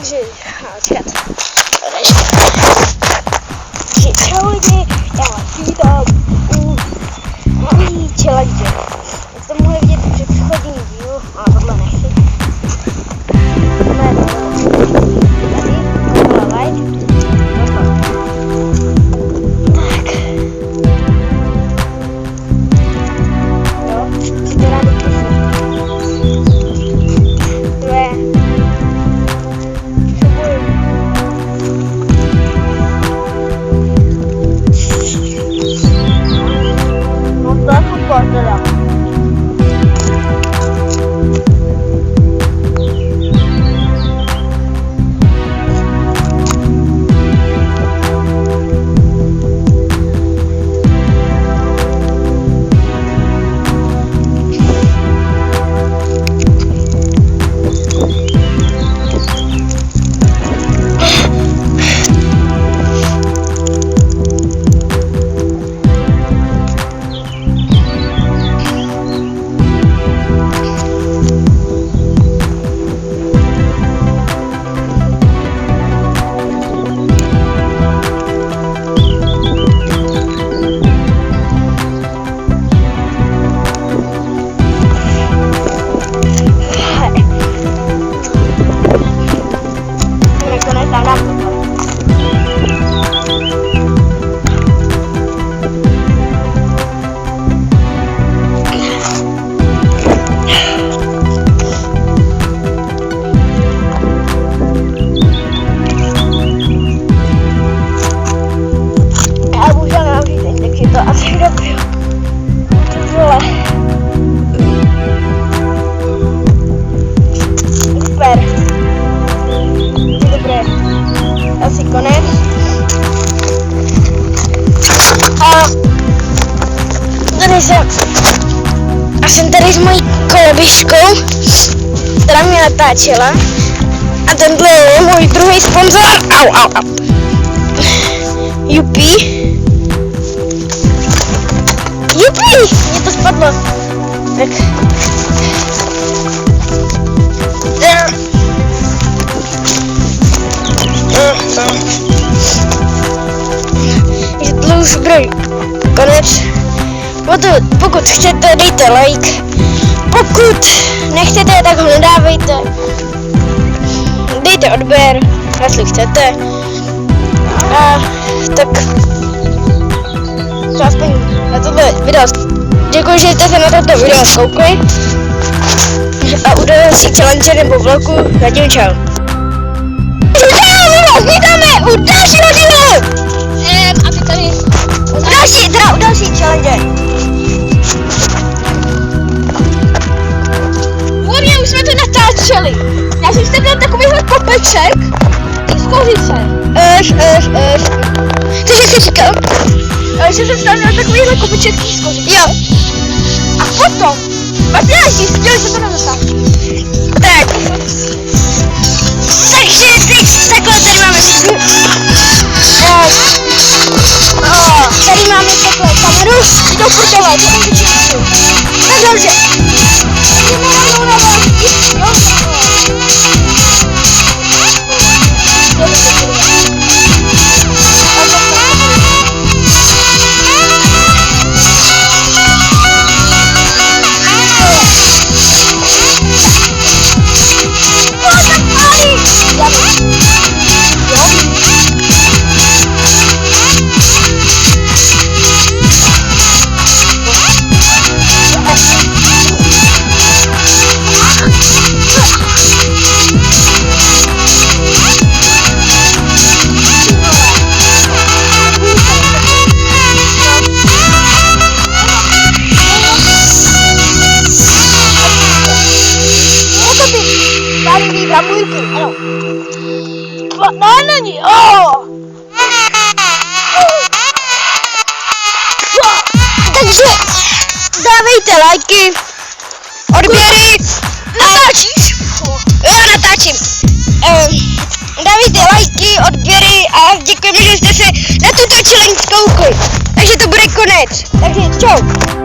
Takže čau lidi, já vás vítám u nový challenge. Jak jste mohli vidět v předchozím dílu, a tohle nechci. Asi konec. A tady jsem tady s mojí kolegyškou, která mě natáčela. A tenhle je můj druhý sponzor. Au. Jupi, mě to spadlo. Tak. To už bude konec. Pokud chcete, dejte like. Pokud nechcete, tak ho nedávejte. Dejte odběr, jestli chcete. A tak to aspoň na tohle video. Děkuji, že jste se na toto video koukli. A u další challenge nebo vlogu. Zatím čau. Vítáme u dalšího dílu! A my tady u další challenge. Původně už jsme to natáčeli. Já jsem si dal takovýhle kopeček z kořice. Cože jsi říkal? Že jsem stavil takovýhle kopeček z kořice. Jo. A potom, vlastně zjistili, že to nenatáčí. Tak. Takže teď takhle tady máme tady máme takhle kameru, to prdele, to mám vyčistit. Tak dobře. Jdeme rovnou na války. Ano. Není. Takže dávejte lajky, odběry. Natáčíš? Jo, natáčím. Dávejte lajky, odběry a děkujeme, že jste se na tuto challenge koukli. Takže to bude konec. Takže čau.